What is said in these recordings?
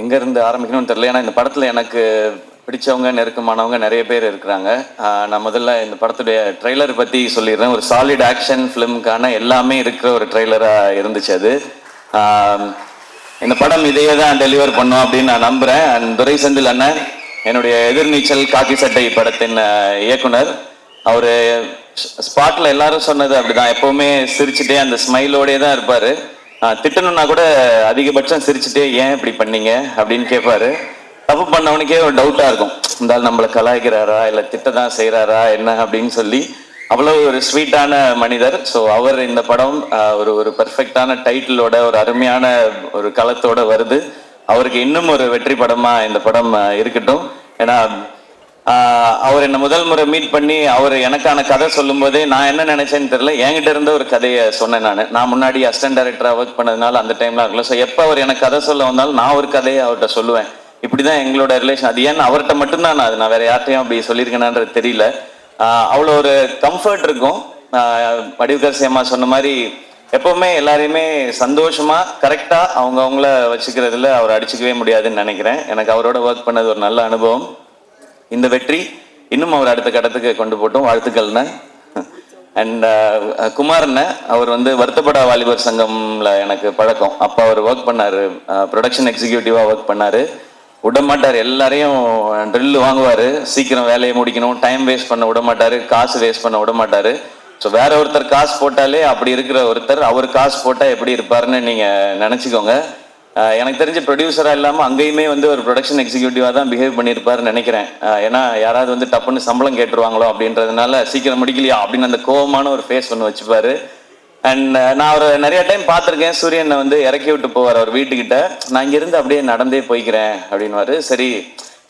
எங்கேருந்து ஆரம்பிக்கணும்னு தெரியல. ஏன்னா இந்த படத்தில் எனக்கு பிடிச்சவங்க நெருக்கமானவங்க நிறைய பேர் இருக்கிறாங்க. நான் முதல்ல இந்த படத்துடைய ட்ரெய்லர் பற்றி சொல்லிடுறேன். ஒரு சாலிட் ஆக்ஷன் ஃபிலிமுக்கான எல்லாமே இருக்கிற ஒரு ட்ரெய்லராக இருந்துச்சு அது. இந்த படம் இதையே தான் டெலிவர் பண்ணோம் அப்படின்னு நான் நம்புகிறேன். அண்ட் துரை செந்தில் அண்ணன் என்னுடைய எதிர்நீச்சல் காக்கி சட்டை படத்தின் இயக்குனர். அவர் ஸ்பாட்டில் எல்லாரும் சொன்னது அப்படிதான், எப்போவுமே சிரிச்சுட்டே அந்த ஸ்மைலோடே தான் இருப்பார். திட்டணும்னா கூட அதிகபட்சம் சிரிச்சுட்டே ஏன் இப்படி பண்ணீங்க அப்படின்னு கேட்பாரு. தப்பு பண்ணவனுக்கே ஒரு டவுட்டாக இருக்கும், இருந்தாலும் நம்மளை கலாய்க்கிறாரா இல்லை திட்ட தான் செய்கிறாரா என்ன அப்படின்னு சொல்லி. அவ்வளோ ஒரு ஸ்வீட்டான மனிதர். ஸோ அவர் இந்த படம் ஒரு பர்ஃபெக்டான டைட்டிலோட ஒரு அருமையான ஒரு களத்தோட வருது. அவருக்கு இன்னும் ஒரு வெற்றி படமாக இந்த படம் இருக்கட்டும். ஏன்னா அவர் என்னை முதல் முறை மீட் பண்ணி அவர் எனக்கான கதை சொல்லும் போதே நான் என்ன நினைச்சேன்னு தெரியல, என்கிட்ட இருந்த ஒரு கதையை சொன்னேன். நான் முன்னாடி அசிஸ்டன்ட் டைரக்டராக ஒர்க் பண்ணதுனால அந்த டைம்லாம் இருக்குல்ல. ஸோ எப்போ அவர் எனக்கு கதை சொல்ல வந்தாலும் நான் ஒரு கதையை அவர்கிட்ட சொல்லுவேன். இப்படிதான் எங்களோட ரிலேஷன். அது ஏன்னு அவர்கிட்ட மட்டும்தான் நான் வேற யார்ட்டையும் அப்படி சொல்லியிருக்கேனான்றது தெரியல. அவ்வளோ ஒரு கம்ஃபர்ட் இருக்கும். வடிவுகர் சேமா சொன்ன மாதிரி எப்பவுமே எல்லாரையுமே சந்தோஷமா கரெக்டா அவங்கள வச்சுக்கிறதுல அவர் அடிச்சுக்கவே முடியாதுன்னு நினைக்கிறேன். எனக்கு அவரோட ஒர்க் பண்ணது ஒரு நல்ல அனுபவம். இந்த வெற்றி இன்னும் அவர் அடுத்த கட்டத்துக்கு கொண்டு போட்டோம். வாழ்த்துக்கள்ண்ண. அண்ட் குமார்ண்ண அவர் வருத்தப்படா வாலிபர் சங்கம்ல எனக்கு பழக்கம். அப்போ அவர் ஒர்க் பண்ணாரு, ப்ரொடக்ஷன் எக்ஸிக்யூட்டிவா ஒர்க் பண்ணாரு. விட மாட்டார், எல்லாரையும் ட்ரில் வாங்குவார், சீக்கிரம் வேலையை முடிக்கணும், டைம் வேஸ்ட் பண்ண விட மாட்டார், காசு வேஸ்ட் பண்ண விட மாட்டார். ஸோ வேற ஒருத்தர் காசு போட்டாலே அப்படி இருக்கிற ஒருத்தர் அவர் காசு போட்டால் எப்படி இருப்பாருன்னு நீங்கள் நினச்சிக்கோங்க. எனக்கு தெரிஞ்ச ப்ரொடியூசராக இல்லாமல் அங்கேயுமே ஒரு ப்ரொடக்ஷன் எக்ஸிக்யூட்டிவாக தான் பிஹேவ் பண்ணியிருப்பாருன்னு நினைக்கிறேன். ஏன்னா யாராவது டப்புன்னு சம்பளம் கேட்டுருவாங்களோ அப்படின்றதுனால சீக்கிரம் முடிக்கலையா அப்படின்னு அந்த கோவமான ஒரு ஃபேஸ் ஒன்று வச்சுப்பாரு. அண்ட் நான் அவர் நிறைய டைம் பார்த்துருக்கேன். சூரியனை இறக்கி விட்டு போவார் அவர் வீட்டுக்கிட்ட. நான் இங்கேருந்து அப்படியே நடந்தே போய்க்கிறேன் அப்படின்வாரு. சரி,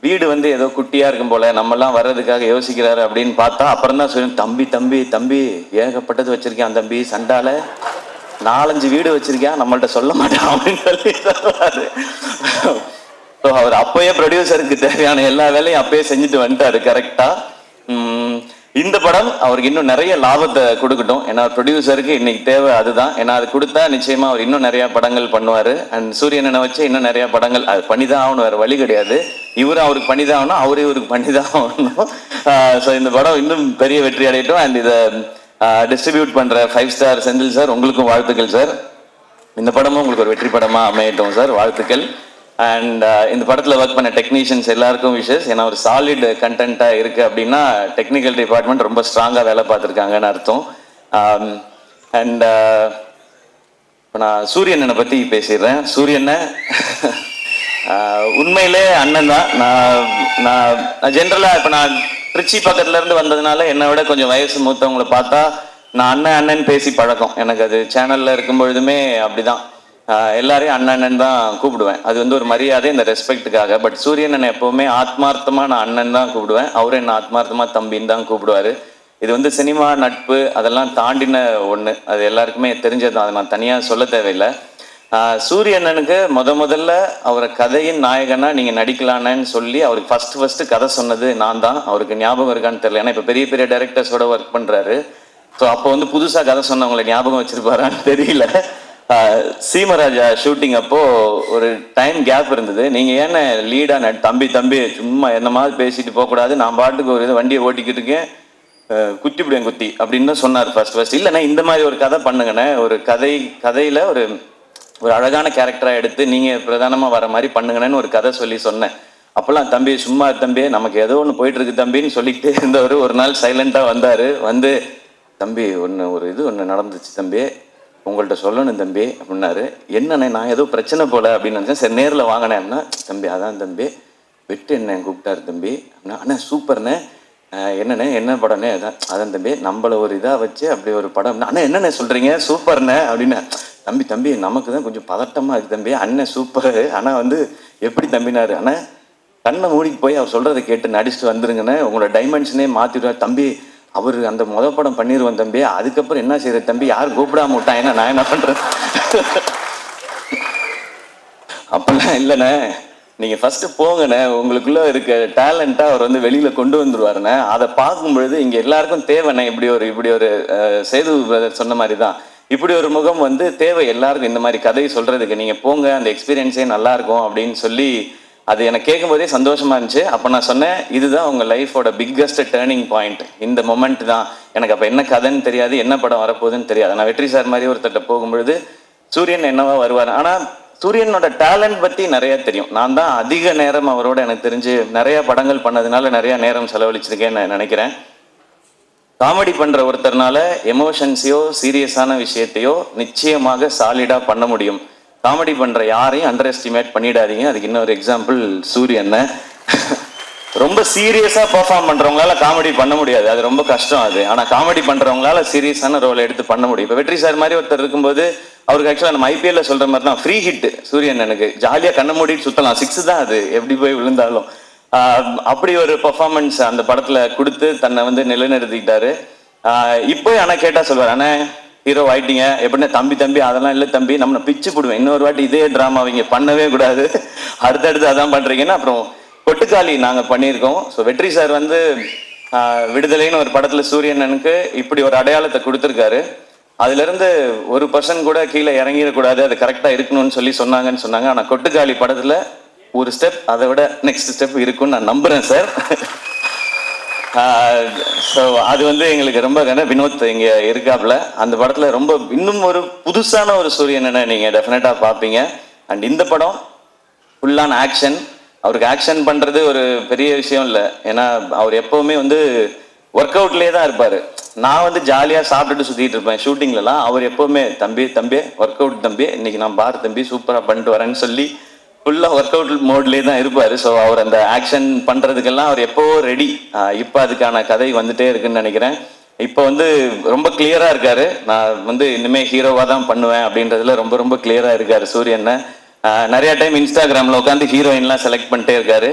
வீடு ஏதோ குட்டியாக இருக்கும் போல, நம்மெல்லாம் வர்றதுக்காக யோசிக்கிறாரு அப்படின்னு பார்த்தா அப்புறம் தான் சூரியன், தம்பி தம்பி தம்பி ஏகப்பட்டது வச்சிருக்கேன் தம்பி, சண்டால 4-5 வீடு வச்சிருக்கேன், நம்மள்ட்ட சொல்ல மாட்டான் அப்படின்னு சொல்லி சொல்றாரு. ஸோ அவர் அப்பயே ப்ரொடியூசருக்கு தேவையான எல்லா வேலையும் அப்பயே செஞ்சுட்டு வந்துட்டாரு கரெக்டா. இந்த படம் அவருக்கு இன்னும் நிறைய லாபத்தை கொடுக்கட்டும். ஏன்னா ப்ரொடியூசருக்கு இன்னைக்கு தேவை அதுதான். ஏன்னா அது கொடுத்தா நிச்சயமா அவர் இன்னும் நிறைய படங்கள் பண்ணுவார். அண்ட் சூரியனை வச்சு இன்னும் நிறைய படங்கள் அது பண்ணிதான் ஆகணும், வேற வழி கிடையாது. இவரும் அவருக்கு பண்ணிதான் ஆகணும், அவரே இவருக்கு பண்ணிதான் ஆகணும். ஸோ இந்த படம் இன்னும் பெரிய வெற்றி அடையட்டும். அண்ட் இதை டிஸ்ட்ரிபியூட் பண்ற 5 ஸ்டார் செந்தில் சார், உங்களுக்கும் வாழ்த்துக்கள் சார். இந்த படமும் உங்களுக்கு ஒரு வெற்றி படமா அமையட்டும் சார், வாழ்த்துக்கள். அண்ட் இந்த படத்தில் ஒர்க் பண்ண டெக்னீஷியன்ஸ் எல்லாருக்கும் விஷஸ். ஏன்னா ஒரு சாலிட் கண்டென்ட்டாக இருக்குது அப்படின்னா டெக்னிக்கல் டிபார்ட்மெண்ட் ரொம்ப ஸ்ட்ராங்காக வேலை பார்த்துருக்காங்கன்னு அர்த்தம். அண்ட் இப்போ நான் சூரியனை பற்றி பேசிடுறேன். சூரியனை உண்மையிலே அண்ணன் தான். நான் ஜென்ரலாக இப்போ நான் திருச்சி பக்கத்துலேருந்து வந்ததுனால என்னை விட கொஞ்சம் வயசு மூத்தவங்களை பார்த்தா நான் அண்ணன் பேசி பழக்கம். எனக்கு அது சேனலில் இருக்கும் பொழுதுமே அப்படிதான், எல்லாரையும் அண்ணன் தான் கூப்பிடுவேன். அது ஒரு மரியாதை, இந்த ரெஸ்பெக்டுக்காக. பட் சூரியன் என்ன எப்பவுமே ஆத்மார்த்தமா நான் அண்ணன் தான் கூப்பிடுவேன், அவரும் என்ன ஆத்மார்த்தமா தம்பின்னு தான் கூப்பிடுவாரு. இது சினிமா நட்பு அதெல்லாம் தாண்டின ஒன்று, அது எல்லாருக்குமே தெரிஞ்சது. அதை நான் தனியாக சொல்ல தேவையில்லை. சூரியண்ணனுக்கு முதல்ல அவரை கதையின் நாயகனா நீங்க நடிக்கலான்னு சொல்லி அவருக்கு ஃபர்ஸ்ட் கதை சொன்னது நான் தான். அவருக்கு ஞாபகம் இருக்கான்னு தெரியல, ஏன்னா இப்போ பெரிய பெரிய டைரக்டர்ஸோட ஒர்க் பண்றாரு. ஸோ அப்போ புதுசா கதை சொன்னவங்களை ஞாபகம் வச்சிருப்பாரான்னு தெரியல. சீமராஜா ஷூட்டிங் அப்போ ஒரு டைம் கேப் இருந்தது. நீங்க ஏன்னா லீடா தம்பி சும்மா என்ன மாதிரி பேசிட்டு போகக்கூடாது, நான் பாட்டுக்கு ஒரு இது வண்டியை ஓட்டிக்கிட்டு இருக்கேன், குத்திவிடுவேன் குத்தி அப்படின்னு தான் சொன்னார் ஃபர்ஸ்ட். இல்லைண்ணா இந்த மாதிரி ஒரு கதை பண்ணுங்கண்ணே, ஒரு கதையில ஒரு அழகான கேரக்டரா எடுத்து நீங்க பிரதானமா வர மாதிரி பண்ணுங்கன்னு ஒரு கதை சொல்லி சொன்னேன். அப்பெல்லாம் தம்பி சும்மா தம்பி நமக்கு ஏதோ ஒன்று போயிட்டு இருக்கு தம்பின்னு சொல்லிக்கிட்டே இருந்தவர் ஒரு நாள் சைலண்டா வந்தாரு. தம்பி ஒன்று நடந்துச்சு தம்பி, உங்கள்கிட்ட சொல்லணும் தம்பி அப்படின்னாரு. என்னண்ணே நான் ஏதோ பிரச்சனை போல அப்படின்னு நினச்சேன். சரி நேரில் வாங்கினேன்னா, தம்பி அதான் தம்பி வெட்டு என்ன கூப்பிட்டாரு தம்பி அப்படின்னா, அண்ணா சூப்பர்ண்ணே, என்னண்ணே என்ன படம்னே அதான் தம்பி நம்மளை ஒரு இதாக வச்சு அப்படி ஒரு படம். அண்ணா என்னண்ணே சொல்கிறீங்க சூப்பர்ண்ணே அப்படின்னு. தம்பி நமக்கு தான் கொஞ்சம் பதட்டமாக இருக்குது தம்பி, அண்ணன் சூப்பரு ஆனால் எப்படி தம்பினாரு. ஆனால் கண்ணை மூடிக்கு போய் அவர் சொல்கிறத கேட்டு நடிச்சுட்டு வந்துருங்கண்ணே, உங்களோட டைமென்ஷனே மாற்றிடுவார் தம்பி, அவர் அந்த படம் பண்ணிடுவோம் தம்பி, அதுக்கப்புறம் என்ன செய்யற தம்பி, யார் கூப்பிடாம விட்டான், என்ன நான் என்ன பண்றேன். அப்பெல்லாம் இல்லைண்ணே, நீங்க ஃபர்ஸ்ட் போங்கண்ணே, உங்களுக்குள்ள இருக்க டேலண்டா அவர் வெளியில கொண்டு வந்துருவாருண்ணே. அதை பார்க்கும் பொழுது இங்க எல்லாருக்கும் தேவைண்ணே. இப்படி ஒரு சேது பிரதர் சொன்ன மாதிரி தான், இப்படி ஒரு முகம் வந்து தேவை எல்லாருக்கும். இந்த மாதிரி கதை சொல்றதுக்கு நீங்கள் போங்க, அந்த எக்ஸ்பீரியன்ஸே நல்லா இருக்கும் அப்படின்னு சொல்லி அது எனக்கு கேட்கும்போதே சந்தோஷமா இருந்துச்சு. அப்போ நான் சொன்னேன், இதுதான் உங்கள் லைஃபோட பிக்கஸ்ட் டேர்னிங் பாயிண்ட், இந்த மொமெண்ட் தான். எனக்கு அப்போ என்ன கதைன்னு தெரியாது, என்ன படம் வரப்போகுதுன்னு தெரியாது. நான் வெற்றி சார் மாதிரி ஒருத்தட்ட போகும்பொழுது சூரியன் என்னவா வருவார். ஆனால் சூரியனோட டேலண்ட் பற்றி நிறைய தெரியும். நான் தான் அதிக நேரம் அவரோட எனக்கு தெரிஞ்சு நிறைய படங்கள் பண்ணதுனால நிறைய நேரம் செலவழிச்சிருக்கேன்னு நினைக்கிறேன். காமெடி பண்ணுற ஒருத்தர்னால எமோஷன்ஸையோ சீரியஸான விஷயத்தையோ நிச்சயமாக சாலிடாக பண்ண முடியும். காமெடி பண்ணுற யாரையும் அண்டர் எஸ்டிமேட் பண்ணிடாதீங்க. அதுக்கு இன்னொரு எக்ஸாம்பிள் சூரியனை. ரொம்ப சீரியஸாக பர்ஃபார்ம் பண்ணுறவங்களால காமெடி பண்ண முடியாது, அது ரொம்ப கஷ்டம் அது. ஆனால் காமெடி பண்ணுறவங்களால சீரியஸான ரோல் எடுத்து பண்ண முடியும். இப்போ வெற்றி சார் மாதிரி ஒருத்தர் இருக்கும்போது அவருக்கு ஆக்சுவலாக நம்ம ஐபிஎல்ல சொல்கிற மாதிரி தான் ஃப்ரீ ஹிட் சூரியன். எனக்கு ஜாலியாக கண்ண மூடிட்டு சுற்றலாம், 6 தான் அது, எப்படி போய் விழுந்தாலும். அப்படி ஒரு பர்ஃபார்மன்ஸ் அந்த படத்தில் கொடுத்து தன்னை வந்து நிலைநிறுத்திக்கிட்டாரு. இப்போ ஆனால் கேட்டால் சொல்வார், ஆனால் ஹீரோ ஆயிட்டீங்க எப்படின்னா, தம்பி அதெல்லாம் இல்லை தம்பி, நம்ம பிச்சு போடுவேன், இன்னொரு வாட்டி இதே ட்ராமா அவங்க பண்ணவே கூடாது, அடுத்தடுத்து அதான் பண்ணுறீங்கன்னா. அப்புறம் கொட்டுக்காளி நாங்கள் பண்ணியிருக்கோம். ஸோ வெற்றி சார் வந்து விடுதலைன்னு ஒரு படத்தில் சூரியனனுக்கு இப்படி ஒரு அடையாளத்தை கொடுத்துருக்காரு. அதுலேருந்து 1% கூட கீழே இறங்கிடக்கூடாது, அது கரெக்டாக இருக்கணும்னு சொன்னாங்கன்னு சொன்னாங்க. ஆனால் கொட்டுக்காளி படத்தில் ஒரு ஸ்டெப் அதை விட நெக்ஸ்ட் ஸ்டெப் இருக்குன்னு நான் நம்புகிறேன் சார். ஸோ அது வந்து எங்களுக்கு ரொம்ப வினோத் இங்கே இருக்காப்புல அந்த படத்தில் ரொம்ப இன்னும் ஒரு புதுசான ஒரு சூரியனை நீங்கள் டெஃபினட்டாக பார்ப்பீங்க. அண்ட் இந்த படம் ஃபுல்லான ஆக்ஷன். அவருக்கு ஆக்ஷன் பண்ணுறது ஒரு பெரிய விஷயம் இல்லை, ஏன்னா அவர் எப்போவுமே வந்து ஒர்க் அவுட்லேயே தான் இருப்பார். நான் வந்து ஜாலியாக சாப்பிட்டுட்டு சுற்றிட்டு இருப்பேன் ஷூட்டிங்லலாம். அவர் எப்போவுமே தம்பி ஒர்க் அவுட் தம்பி, இன்னைக்கு நான் பார் தம்பி சூப்பராக பண்ணிட்டு வரேன்னு சொல்லி ஃபுல்லாக ஒர்க் அவுட் மோட்லேயே தான் இருப்பார். ஸோ அவர் அந்த ஆக்ஷன் பண்ணுறதுக்கெல்லாம் அவர் எப்போவோ ரெடி. இப்போ அதுக்கான கதை வந்துட்டே இருக்குன்னு நினைக்கிறேன். இப்போ வந்து ரொம்ப கிளியராக இருக்காரு. நான் வந்து இனிமேல் ஹீரோவாக தான் பண்ணுவேன் அப்படின்றதுல ரொம்ப ரொம்ப கிளியராக இருக்காரு சூரியன். நிறைய டைம் இன்ஸ்டாகிராமில் உட்காந்து ஹீரோயின்லாம் செலக்ட் பண்ணிட்டே இருக்காரு.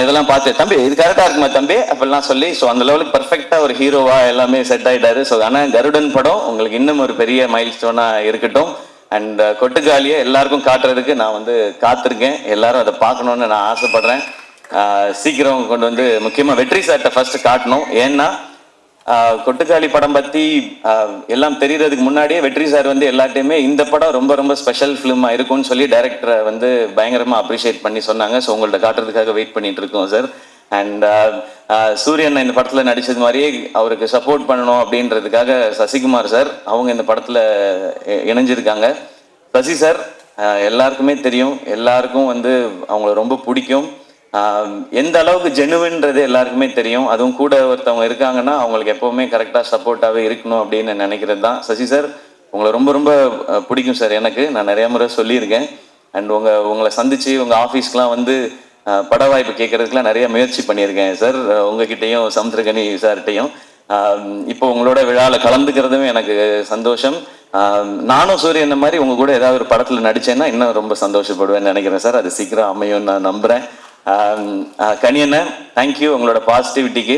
இதெல்லாம் பார்த்து தம்பி இது கரெக்டாக இருக்குமா தம்பி அப்படிலாம் சொல்லி, ஸோ அந்த லெவலுக்கு பர்ஃபெக்டாக ஒரு ஹீரோவாக எல்லாமே செட் ஆகிட்டாரு. ஸோ ஆனால் கருடன் படம் உங்களுக்கு இன்னும் ஒரு பெரிய மைல் ஸ்டோனாக இருக்கட்டும். அண்ட் கொட்டுக்காலியை எல்லாருக்கும் காட்டுறதுக்கு நான் வந்து காத்திருக்கேன். எல்லாரும் அதை பார்க்கணுன்னு நான் ஆசைப்படுறேன். சீக்கிரம் கொண்டு வந்து முக்கியமாக வெற்றி சார்ட்ட ஃபர்ஸ்ட் காட்டணும். ஏன்னா கொட்டுக்காளி படம் பற்றி எல்லாம் தெரியறதுக்கு முன்னாடியே வெற்றி சார் வந்து எல்லாத்தையுமே இந்த படம் ரொம்ப ரொம்ப ஸ்பெஷல் ஃபிலிமாக இருக்கும்னு சொல்லி டைரக்டரை வந்து பயங்கரமாக அப்ரிஷியேட் பண்ணி சொன்னாங்க. ஸோ உங்கள்ட்ட காட்டுறதுக்காக வெயிட் பண்ணிட்டு இருக்கோம் சார். அண்ட் சூரியன் இந்த படத்தில் நடித்தது மாதிரியே அவருக்கு சப்போர்ட் பண்ணணும் அப்படின்றதுக்காக சசிகுமார் சார் அவங்க இந்த படத்தில் இணைஞ்சிருக்காங்க. சசி சார் எல்லாருக்குமே தெரியும், எல்லாருக்கும் வந்து அவங்கள ரொம்ப பிடிக்கும். எந்த அளவுக்கு ஜெனுவின்றது எல்லாருக்குமே தெரியும். அதுவும் கூட ஒருத்தவங்க இருக்காங்கன்னா அவங்களுக்கு எப்போவுமே கரெக்டாக சப்போர்ட்டாகவே இருக்கணும் அப்படின்னு நினைக்கிறது தான். சசி சார் உங்களை ரொம்ப ரொம்ப பிடிக்கும் சார். எனக்கு நான் நிறைய முறை சொல்லியிருக்கேன். அண்ட் உங்களை சந்தித்து உங்கள் ஆஃபீஸ்க்கெலாம் வந்து பட வாய்ப்பு கேட்கறதுக்குலாம் நிறைய முயற்சி பண்ணியிருக்கேன் சார், உங்ககிட்டையும் சமுத்திரகனி சார்கிட்டையும். இப்போ உங்களோட விழாவில் கலந்துக்கிறதும் எனக்கு சந்தோஷம். நானும் சூரியன் மாதிரி உங்க கூட ஏதாவது ஒரு படத்தில் நடிச்சேன்னா இன்னும் ரொம்ப சந்தோஷப்படுவேன்னு நினைக்கிறேன் சார். அது சீக்கிரம் அமையும் நான் நம்புகிறேன். கனியண்ண தேங்க்யூ உங்களோட பாசிட்டிவிட்டிக்கு.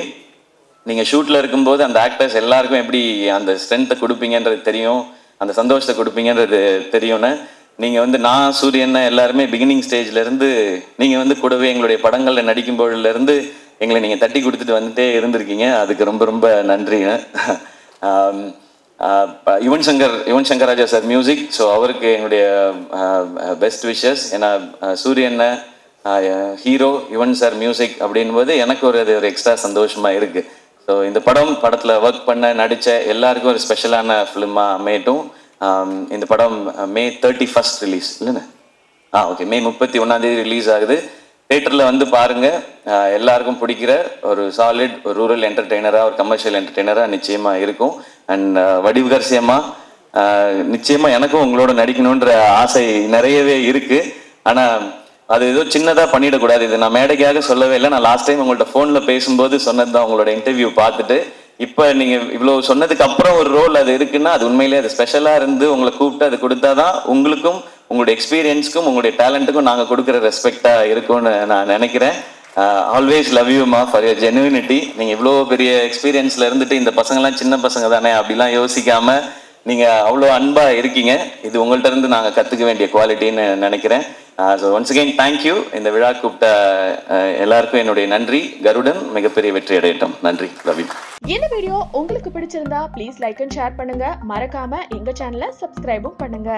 நீங்கள் ஷூட்டில் இருக்கும்போது அந்த ஆக்டர்ஸ் எல்லாருக்கும் எப்படி அந்த ஸ்ட்ரென்த்தை கொடுப்பீங்கன்றது தெரியும், அந்த சந்தோஷத்தை கொடுப்பீங்கன்றது தெரியும்னு. நீங்கள் வந்து நான் சூரியன் எல்லாருமே பிகினிங் ஸ்டேஜ்லேருந்து நீங்கள் வந்து கூடவே எங்களுடைய படங்களில் நடிக்கும்போதுலேருந்து எங்களை நீங்கள் தட்டி கொடுத்துட்டு வந்துட்டே இருந்திருக்கீங்க. அதுக்கு ரொம்ப ரொம்ப நன்றிங்க. Yuvan Shankar Raja sir music. So அவருக்கு எங்களுடைய பெஸ்ட் விஷஸ். ஏன்னா சூரியனை ஹீரோ, யுவன் சார் மியூசிக் அப்படின்போது எனக்கு அது ஒரு எக்ஸ்ட்ரா சந்தோஷமாக இருக்குது. ஸோ இந்த படத்தில் ஒர்க் பண்ண நடித்த எல்லாருக்கும் ஒரு ஸ்பெஷலான ஃபிலிமாக அமையட்டும். இந்த படம் May 31 ரிலீஸ் இல்லைண்ணே? ஓகே, May 31 ரிலீஸ் ஆகுது. தேட்டரில் வந்து பாருங்கள். எல்லாருக்கும் பிடிக்கிற ஒரு சாலிட் ஒரு ரூரல் என்டர்டெய்னராக, ஒரு கமர்ஷியல் என்டர்டெய்னராக நிச்சயமாக இருக்கும். அண்ட் வடிவுகரசியமாக நிச்சயமாக எனக்கும் உங்களோட நடிக்கணுன்ற ஆசை நிறையவே இருக்குது. ஆனால் அது ஏதோ சின்னதாக பண்ணிடக்கூடாது. இது நான் மேடைக்காக சொல்லவே இல்லை. நான் லாஸ்ட் டைம் உங்கள்கிட்ட ஃபோனில் பேசும்போது சொன்னது தான். உங்களோட இன்டர்வியூ பார்த்துட்டு இப்போ நீங்கள் இவ்வளோ சொன்னதுக்கு அப்புறம் ஒரு ரோல் அது இருக்குன்னா அது உண்மையிலே அது ஸ்பெஷலாக இருந்து உங்களை கூப்பிட்டு அது கொடுத்தா தான் உங்களுக்கும் உங்களுடைய எக்ஸ்பீரியன்ஸ்க்கும் உங்களுடைய டேலண்ட்டுக்கும் நாங்கள் கொடுக்குற ரெஸ்பெக்டாக இருக்கும்னு நான் நினைக்கிறேன். ஆல்வேஸ் லவ் யூமா ஃபார் யர் ஜெனுவினிட்டி. நீங்கள் இவ்வளோ பெரிய எக்ஸ்பீரியன்ஸில் இருந்துட்டு இந்த பசங்கள்லாம் சின்ன பசங்க தானே அப்படிலாம் யோசிக்காமல் நீங்கள் அவ்வளோ அன்பாக இருக்கீங்க. இது உங்கள்கிட்ட இருந்து நாங்கள் கற்றுக்க வேண்டிய குவாலிட்டின்னு நினைக்கிறேன். So once again thank you. இந்த விழா கூப்பிட்ட எல்லாருக்கும் என்னுடைய நன்றி. கருடன் மிகப்பெரிய வெற்றி அடையட்டும். நன்றி. ரவி. இந்த வீடியோ உங்களுக்கு பிடிச்சிருந்தா ப்ளீஸ் லைக் அண்ட் ஷேர் பண்ணுங்க. மறக்காம எங்க சேனலை சப்ஸ்கிரைபும் பண்ணுங்க.